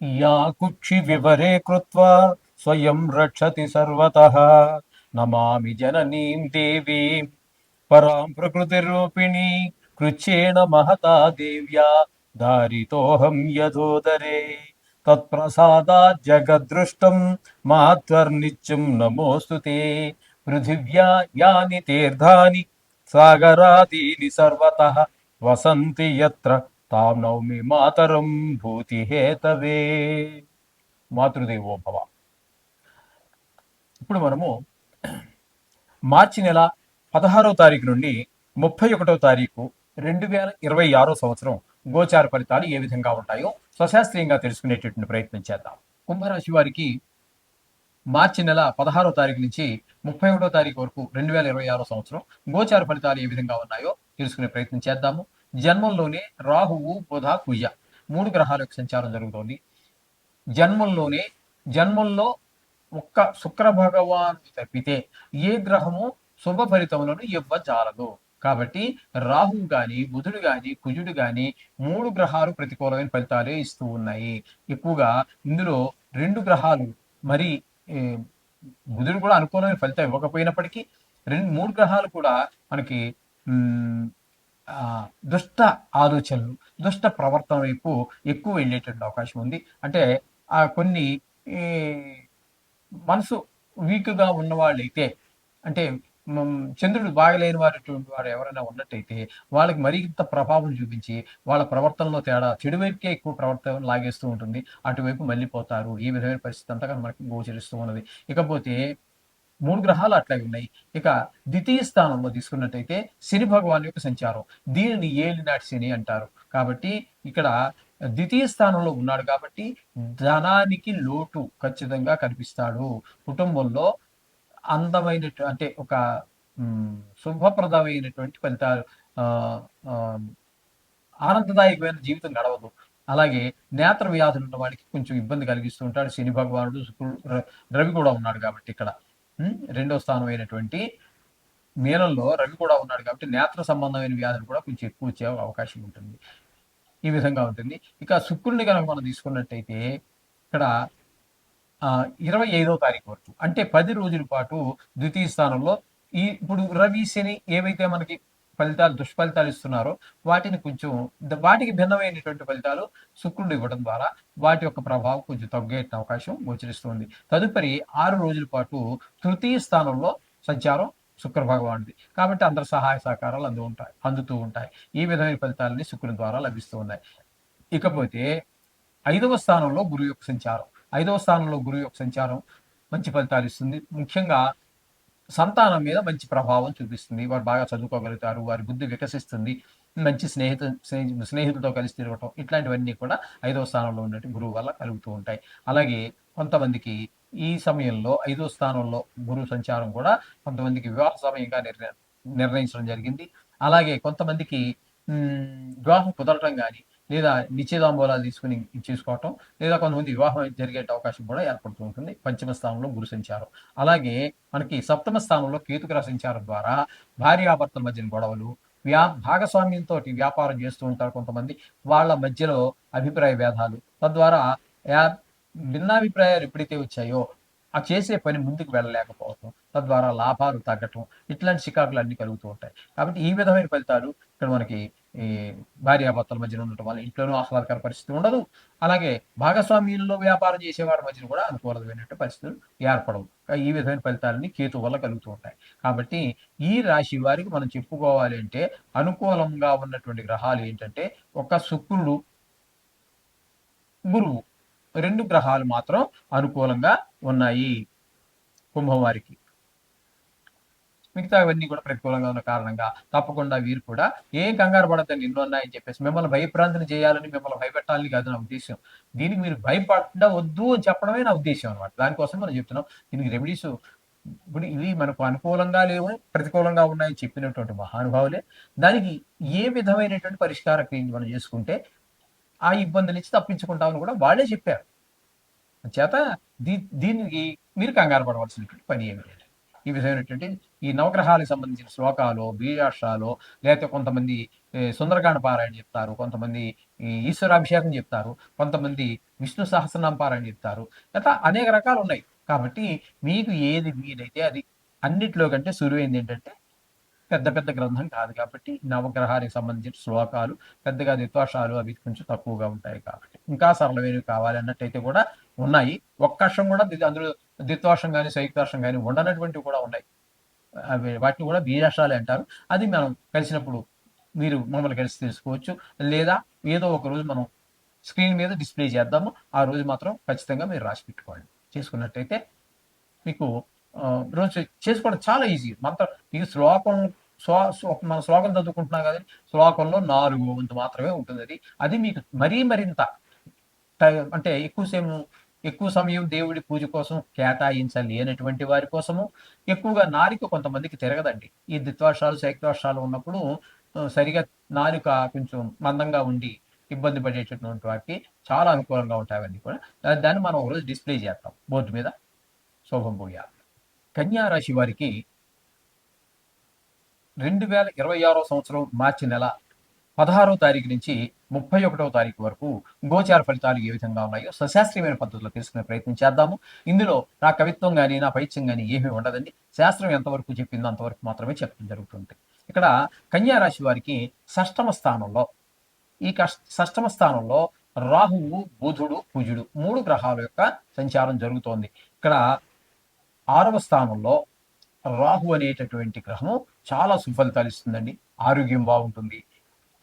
या कुक्षि विवरे कृत्वा स्वयं रक्षति सर्वतः नमामि जननीं देवीं परां प्रकृतिरूपिणी कृच्छ्रेण महता देव्या धारितोऽहं यथोदरे तत्प्रसादात् जगद्दृष्टं मात्वर्नित्यं नमोऽस्तु ते पृथिव्या यानि तीर्थानि सागरादीनि सर्वतः वसन्ति यत्र తాం నౌమి మాతరం భూతి హేతవే. మాతృదేవో భవ. ఇప్పుడు మనము మార్చి నెల 16వ తారీఖు నుండి 31వ తారీఖు 2026 సంవత్సరం గోచార ఫలితాలు ఏ విధంగా ఉంటాయో స్వశాస్త్రీయంగా తెలుసుకునేటటువంటి ప్రయత్నం చేద్దాం. కుంభరాశి వారికి మార్చి నెల 16వ తారీఖు నుంచి 31వ తారీఖు వరకు 2026 సంవత్సరం గోచార ఫలితాలు ఏ విధంగా ఉన్నాయో తెలుసుకునే ప్రయత్నం చేద్దాము. జన్మంలోనే రాహువు బుధ కుజ 3 గ్రహాల యొక్క సంచారం జరుగుతోంది. జన్మంలో ఒక్క శుక్ర భగవాను తప్పితే ఏ గ్రహము శుభ ఫలితములను ఇవ్వజాలదు. కాబట్టి రాహువు గాని బుధుడు గాని కుజుడు గాని 3 గ్రహాలు ప్రతికూలమైన ఫలితాలే ఇస్తూ ఉన్నాయి. ఎక్కువగా ఇందులో 2 గ్రహాలు మరి బుధుడు కూడా అనుకూలమైన ఫలితం ఇవ్వకపోయినప్పటికీ 3 గ్రహాలు కూడా మనకి దుష్ట ఆలోచనలు, దుష్ట ప్రవర్తన వైపు ఎక్కువ వెళ్ళేటువంటి అవకాశం ఉంది. అంటే కొన్ని మనసు వీక్గా ఉన్న వాళ్ళైతే, అంటే చంద్రుడు బాగలేని వారు ఎవరైనా ఉన్నట్టయితే వాళ్ళకి మరింత ప్రభావం చూపించి వాళ్ళ ప్రవర్తనలో తేడా చెడు వైపుకే ఎక్కువ ప్రవర్తన లాగేస్తూ ఉంటుంది. అటువైపు మళ్ళీపోతారు. ఈ విధమైన పరిస్థితి అంతా మనకి గోచరిస్తూ ఉన్నది. ఇకపోతే 3 గ్రహాలు అట్లాగే ఉన్నాయి. ఇక ద్వితీయ స్థానంలో తీసుకున్నట్టయితే శని భగవాన్ యొక్క సంచారం, దీనిని ఏలినాటి శని అంటారు. కాబట్టి ఇక్కడ ద్వితీయ స్థానంలో ఉన్నాడు కాబట్టి ధనానికి లోటు ఖచ్చితంగా కనిపిస్తాడు. కుటుంబంలో అంటే ఒక శుభప్రదమైనటువంటి ఫలితాలు, ఆనందదాయకమైన జీవితం గడవదు. అలాగే నేత్ర వ్యాధులు ఉన్న వాడికి కొంచెం ఇబ్బంది కలిగిస్తూ ఉంటాడు శని భగవానుడు. రవి కూడా ఉన్నాడు కాబట్టి ఇక్కడ 2వ స్థానం అయినటువంటి మీనంలో రవి కూడా ఉన్నాడు కాబట్టి నేత్ర సంబంధమైన వ్యాధులు కూడా కొంచెం ఎక్కువ వచ్చే అవకాశం ఉంటుంది. ఈ విధంగా ఉంటుంది. ఇక శుక్రుడిని కనుక మనం తీసుకున్నట్టయితే ఇక్కడ 25వ తారీఖు వరకు, అంటే 10 రోజుల పాటు ద్వితీయ స్థానంలో ఇప్పుడు రవి శని ఏవైతే మనకి దుష్ఫలితాలు ఇస్తున్నారో వాటికి భిన్నమైనటువంటి ఫలితాలు శుక్రుడు ఇవ్వడం ద్వారా వాటి యొక్క ప్రభావం కొంచెం తగ్గే అవకాశం గోచరిస్తుంది. తదుపరి 6 రోజుల పాటు తృతీయ స్థానంలో సంచారం శుక్ర భగవానుడి కాబట్టి అందరి సహాయ సహకారాలు అందుతూ ఉంటాయి. ఈ విధమైన ఫలితాలని శుక్రుని ద్వారా లభిస్తూ ఉన్నాయి. ఇకపోతే 5వ స్థానంలో గురువు యొక్క సంచారం. 5వ స్థానంలో గురువు యొక్క సంచారం మంచి ఫలితాలు ఇస్తుంది. ముఖ్యంగా సంతానం మీద మంచి ప్రభావం చూపిస్తుంది. వారు బాగా చదువుకోగలుగుతారు, వారి బుద్ధి వికసిస్తుంది, మంచి స్నేహితులతో కలిసి తిరగటం, ఇట్లాంటివన్నీ కూడా 5వ స్థానంలో ఉన్నట్టు గురువు వల్ల కలుగుతూ ఉంటాయి. అలాగే కొంతమందికి ఈ సమయంలో 5వ స్థానంలో గురువు సంచారం కూడా కొంతమందికి వివాహ సమయంగా నిర్ణయించడం జరిగింది. అలాగే కొంతమందికి వివాహం కుదరటం కానీ, లేదా నిశ్చితాంబూలాలు తీసుకుని చేసుకోవటం, లేదా కొంతమంది వివాహం జరిగే అవకాశం కూడా ఏర్పడుతూ ఉంటుంది. పంచమ స్థానంలో గురు సంచారం. అలాగే మనకి సప్తమ స్థానంలో కేతుగ్రహ సంచారం ద్వారా భార్యాభర్తల మధ్యన గొడవలు, భాగస్వామ్యంతో వ్యాపారం చేస్తూ ఉంటారు కొంతమంది, వాళ్ళ మధ్యలో అభిప్రాయ భేదాలు, తద్వారా భిన్నాభిప్రాయాలు ఎప్పుడైతే వచ్చాయో ఆ చేసే పని ముందుకు వెళ్ళలేకపోవటం, తద్వారా లాభాలు తగ్గటం, ఇట్లాంటి చికాకులు అన్ని కలుగుతూ ఉంటాయి. కాబట్టి ఈ విధమైన ఫలితాలు ఇక్కడ మనకి ఈ భార్యాభర్తల మధ్యన ఉండటం వల్ల ఇంట్లోనూ ఆహ్లాదకర పరిస్థితి ఉండదు. అలాగే భాగస్వామ్యంలో వ్యాపారం చేసేవారి మధ్యన కూడా అనుకూలమైనటువంటి పరిస్థితులు ఏర్పడవు. ఈ విధమైన ఫలితాలని కేతు వల్ల కలుగుతూ ఉంటాయి. కాబట్టి ఈ రాశి వారికి మనం చెప్పుకోవాలి అంటే అనుకూలంగా ఉన్నటువంటి గ్రహాలు ఏంటంటే ఒక శుక్రుడు, గురువు, 2 గ్రహాలు మాత్రం అనుకూలంగా ఉన్నాయి కుంభం వారికి. మిగతావన్నీ కూడా ప్రతికూలంగా ఉన్న కారణంగా తప్పకుండా వీరు కూడా ఏం కంగారు పడద్దని ఎన్నో ఉన్నాయని చెప్పేసి మిమ్మల్ని భయప్రాంతం చేయాలని, మిమ్మల్ని భయపెట్టాలని కాదు నా ఉద్దేశం. దీనికి మీరు భయపడవద్దు అని చెప్పడమే నా ఉద్దేశం అనమాట. దానికోసం మనం చెప్తున్నాం. దీనికి రెమెడీస్ ఇప్పుడు ఇవి మనకు అనుకూలంగా లేవు, ప్రతికూలంగా ఉన్నాయని చెప్పినటువంటి మహానుభావులే. దానికి ఏ విధమైనటువంటి పరిష్కార క్రియలు మనం చేసుకుంటే ఆ ఇబ్బంది నుంచి తప్పించుకుంటామని కూడా వాళ్ళే చెప్పారు. చేత దీనికి మీరు కంగారు పడవలసినటువంటి పని ఏమి లేదు. ఈ విధమైనటువంటి ఈ నవగ్రహాలకు సంబంధించిన శ్లోకాలు, బీజాక్షరాలు, లేకపోతే కొంతమంది సుందరకాండ పారాయణ చెప్తారు, కొంతమంది ఈ ఈ ఈశ్వరాభిషేకం చెప్తారు. కొంతమంది విష్ణు సహస్రనామ పారాయణ చెప్తారు. అట్లా అనేక రకాలున్నాయి. కాబట్టి మీకు ఏది వీలైతే అది. అన్నిట్లో కంటే సులువైందేంటంటే పెద్ద పెద్ద గ్రంథం కాదు కాబట్టి నవగ్రహానికి సంబంధించిన శ్లోకాలు, పెద్దగా ద్విత్వాక్షరాలు అవి కొంచెం తక్కువగా ఉంటాయి కాబట్టి. ఇంకా సరళమైనవి కావాలి అన్నట్టయితే కూడా ఉన్నాయి. ఒక్క అక్షరం కూడా అందులో ద్విత్వాక్షరం గాని, సంయుక్తాక్షరం గాని ఉండనటువంటివి కూడా ఉన్నాయి. అవి వాటిని కూడా బీజాక్షరాలే అంటారు. అది మనం కలిసినప్పుడు మీరు మమ్మల్ని కలిసి తెలుసుకోవచ్చు. లేదా ఏదో ఒక రోజు మనం స్క్రీన్ మీద డిస్‌ప్లే చేద్దాము. ఆ రోజు మాత్రం ఖచ్చితంగా మీరు రాసి పెట్టుకోండి. చేసుకున్నట్టయితే మీకు రోజు చేసుకోవడం చాలా ఈజీ. మీకు శ్లోకం మన శ్లోకం చదువుకుంటున్నాం కదండీ! శ్లోకంలో 4 వంతు మాత్రమే ఉంటుందది. అది మీకు మరింత అంటే ఎక్కువ సమయం దేవుడి పూజ కోసం కేటాయించలేనటువంటి వారి కోసము, ఎక్కువగా నాలుక కొంతమందికి తిరగదండి. ఈ ద్విత్వాక్షరాలు, శైక్తాక్షరాలు ఉన్నప్పుడు సరిగ్గా నాలుక కొంచెం మందంగా ఉండి ఇబ్బంది పడేటటువంటి వారికి చాలా అనుకూలంగా ఉంటాయి అవన్నీ కూడా. దాన్ని మనం ఒకరోజు డిస్‌ప్లే చేద్దాం బోర్డ్ మీద. శుభం భూయాత్. కన్యా రాశి వారికి 2026 సంవత్సరం మార్చి నెల 16వ తారీఖు నుంచి 31వ తారీఖు వరకు గోచార ఫలితాలు ఏ విధంగా ఉన్నాయో సశాస్త్రీయమైన పద్ధతిలో తెలుసుకునే ప్రయత్నం చేద్దాము. ఇందులో నా కవిత్వం గాని, నా పైత్యం గాని ఏమీ ఉండదండి. శాస్త్రం ఎంతవరకు చెప్పిందో అంతవరకు మాత్రమే చెప్పడం జరుగుతుంది. ఇక్కడ కన్యా రాశి వారికి షష్టమ స్థానంలో షష్టమ స్థానంలో రాహువు, బుధుడు, కుజుడు 3 గ్రహాల యొక్క సంచారం జరుగుతోంది. ఇక్కడ 6వ స్థానంలో రాహు అనేటటువంటి గ్రహము చాలా సుఫలితాలు ఇస్తుందండి. ఆరోగ్యం బాగుంటుంది.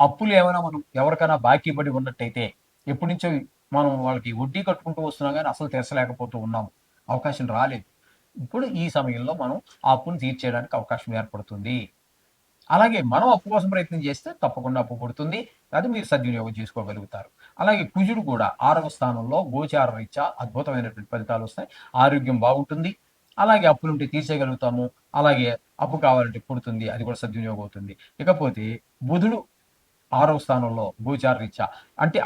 అప్పులు ఏమైనా మనం ఎవరికైనా బాకీ పడి ఉన్నట్టయితే ఎప్పటి నుంచో మనం వాళ్ళకి వడ్డీ కట్టుకుంటూ వస్తున్నాం కానీ అసలు తీర్చలేకపోతూ ఉన్నాము. అవకాశం రాలేదు. ఇప్పుడు ఈ సమయంలో మనం ఆ అప్పును తీర్చేయడానికి అవకాశం ఏర్పడుతుంది. అలాగే మనం అప్పు కోసం ప్రయత్నం చేస్తే తప్పకుండా అప్పు పుడుతుంది. అది మీరు సద్వినియోగం చేసుకోగలుగుతారు. అలాగే కుజుడు కూడా 6వ స్థానంలో గోచార రీత్యా అద్భుతమైనటువంటి ఫలితాలు వస్తాయి. ఆరోగ్యం బాగుంటుంది. అలాగే అప్పులుంటే తీర్చేయగలుగుతాము. అలాగే అప్పు కావాలంటే పుడుతుంది. అది కూడా సద్వినియోగం అవుతుంది. ఇకపోతే బుధుడు 6వ స్థానంలో గోచార రీత్యా అంటే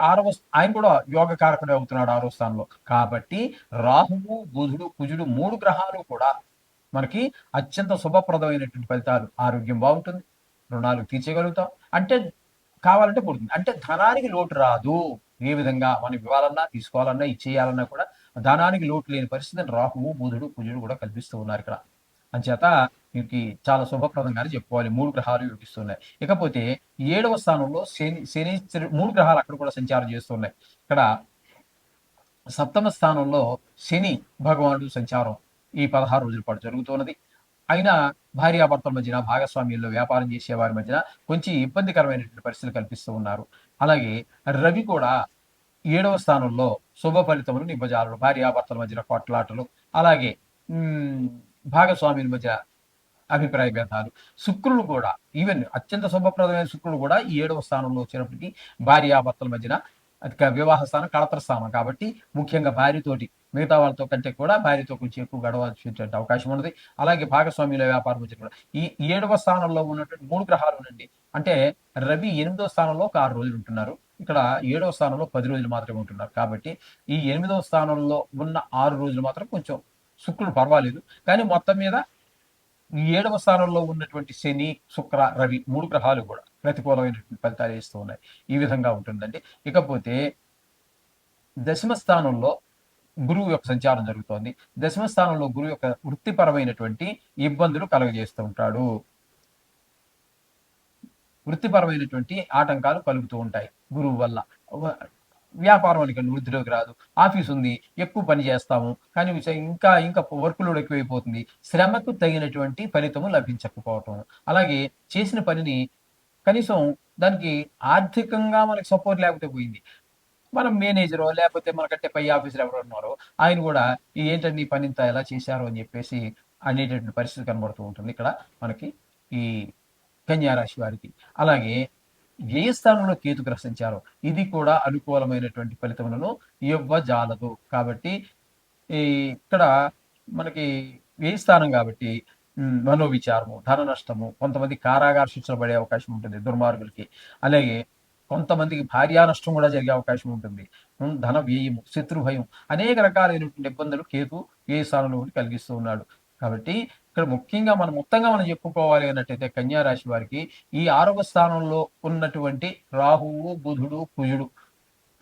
ఆయన కూడా యోగ కారకుడే అవుతున్నాడు 6వ స్థానంలో. కాబట్టి రాహువు, బుధుడు, కుజుడు 3 గ్రహాలు కూడా మనకి అత్యంత శుభప్రదమైనటువంటి ఫలితాలు. ఆరోగ్యం బాగుంటుంది. రుణాలు తీర్చగలుగుతాం. అంటే కావాలంటే పుడుతుంది. అంటే ధనానికి లోటు రాదు. ఏ విధంగా మనం ఇవ్వాలన్నా, తీసుకోవాలన్నా, ఇచ్చేయాలన్నా కూడా ధనానికి లోటు లేని పరిస్థితిని రాహువు, బుధుడు, కుజుడు కూడా కల్పిస్తూ ఉన్నారిక్కడ. అంచేత వీరికి చాలా శుభప్రదంగానే చెప్పుకోవాలి. 3 గ్రహాలు యోగిస్తున్నాయి. ఇకపోతే 7వ స్థానంలో శని 3 గ్రహాలు అక్కడ కూడా సంచారం చేస్తున్నాయి. ఇక్కడ సప్తమ స్థానంలో శని భగవానుడు సంచారం ఈ 16 రోజుల పాటు జరుగుతున్నది. అయినా భార్యాభర్తల మధ్యన, భాగస్వామ్యంలో వ్యాపారం చేసేవారి మధ్యన కొంచెం ఇబ్బందికరమైనటువంటి పరిస్థితులు కల్పిస్తూ ఉన్నారు. అలాగే రవి కూడా 7వ స్థానంలో శుభ ఫలితములు నిబ్బజాలరు. భార్యాభర్తల మధ్యన కొట్లాటలు, అలాగే హ్మ్, భాగస్వామ్యుల మధ్య అభిప్రాయ భేదాలు. శుక్రుడు కూడా అత్యంత శుభప్రదమైన శుక్రుడు కూడా ఈ 7వ స్థానంలో వచ్చినప్పటికీ భార్యాభర్తల మధ్యన వివాహ స్థానం కళత్ర స్థానం కాబట్టి ముఖ్యంగా భార్యతోటి మిగతా వాళ్ళతో కంటే కూడా భార్యతో కొంచెం ఎక్కువ గడవాల్సినటువంటి అవకాశం ఉన్నది. అలాగే భాగస్వామ్యుల వ్యాపారం మధ్య కూడా ఈ 7వ స్థానంలో ఉన్నటువంటి 3 గ్రహాలు ఉండండి. అంటే రవి 8వ స్థానంలో ఒక 6 రోజులు ఉంటున్నారు. ఇక్కడ 7వ స్థానంలో 10 రోజులు మాత్రమే ఉంటున్నారు. కాబట్టి ఈ 8వ స్థానంలో ఉన్న 6 రోజులు మాత్రం కొంచెం శుక్రుడు పర్వాలేదు. కానీ మొత్తం మీద ఈ 7వ స్థానంలో ఉన్నటువంటి శని, శుక్ర, రవి 3 గ్రహాలు కూడా ప్రతికూలమైనటువంటి ఫలితాలు ఇస్తూ ఉన్నాయి. ఈ విధంగా ఉంటుందండి. ఇకపోతే దశమ స్థానంలో గురువు యొక్క సంచారం జరుగుతోంది. దశమ స్థానంలో గురువు యొక్క వృత్తిపరమైనటువంటి ఇబ్బందులు కలుగజేస్తూ ఉంటాడు. వృత్తిపరమైనటువంటి ఆటంకాలు కలుగుతూ ఉంటాయి గురువు వల్ల. వ్యాపారం అని వృద్ధిలోకి రాదు. ఆఫీస్ ఉంది, ఎక్కువ పని చేస్తాము. కానీ ఇంకా వర్క్ లోడ్ ఎక్కువైపోతుంది. శ్రమకు తగినటువంటి ఫలితము లభించకపోవటం. అలాగే చేసిన పనిని కనీసం దానికి ఆర్థికంగా మనకి సపోర్ట్ లేకపోతే పోయింది. మనం మేనేజరో లేకపోతే మనకంటే పై ఆఫీసర్ ఎవరో ఉన్నారో ఆయన కూడా ఏంటండి ఈ పని ఇంత ఎలా చేశారు అని చెప్పేసి అనేటటువంటి పరిస్థితి కనబడుతూ ఉంటుంది ఇక్కడ మనకి ఈ కన్యా రాశి వారికి. అలాగే వ్యయస్థానంలో కేతుగ్రహ సంచారం ఇది కూడా అనుకూలమైనటువంటి ఫలితములను ఇవ్వజాలదు. కాబట్టి ఈ ఇక్కడ మనకి వ్యయస్థానం కాబట్టి మనోవిచారము, ధన నష్టము, కొంతమంది కారాగార శిక్షలు పడే అవకాశం ఉంటుంది దుర్మార్గులకి. అలాగే కొంతమందికి భార్యా నష్టం కూడా జరిగే అవకాశం ఉంటుంది. ధన వ్యయము, శత్రు భయం, అనేక రకాలైనటువంటి ఇబ్బందులు కేతు వ్యయస్థానంలో ఉండి కలిగిస్తూ ఉన్నాడు. కాబట్టి ఇక్కడ ముఖ్యంగా మొత్తంగా మనం చెప్పుకోవాలి అన్నట్టయితే కన్యా రాశి వారికి ఈ 6వ స్థానంలో ఉన్నటువంటి రాహువు, బుధుడు, కుజుడు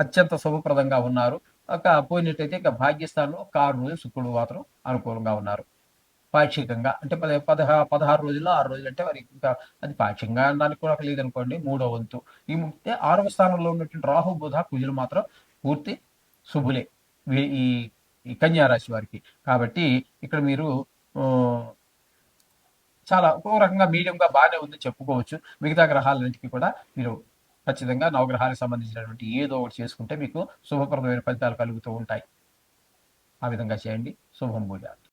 అత్యంత శుభప్రదంగా ఉన్నారు. పోయినట్టయితే ఇక భాగ్యస్థానంలో ఒక 6 రోజులు శుక్రుడు మాత్రం అనుకూలంగా ఉన్నారు. పాక్షికంగా అంటే 16 రోజుల్లో 6 రోజులు అంటే మరి ఇంకా అది పాక్షికంగా అనడానికి కూడా లేదనుకోండి. మూడో వంతు. ఈ అంటే 6వ స్థానంలో ఉన్నటువంటి రాహు, బుధ, కుజులు మాత్రం పూర్తి శుభులే. ఈ ఈ కన్యా రాశి వారికి. కాబట్టి ఇక్కడ మీరు ఆహ్, చాలా ఒక రకంగా మీడియంగా బానే ఉందని చెప్పుకోవచ్చు. మిగతా గ్రహాలన్నిటికి కూడా మీరు ఖచ్చితంగా నవగ్రహాలకు సంబంధించినటువంటి ఏదో ఒకటి చేసుకుంటే మీకు శుభప్రదమైన ఫలితాలు కలుగుతూ ఉంటాయి. ఆ విధంగా చేయండి. శుభం భూయాత్.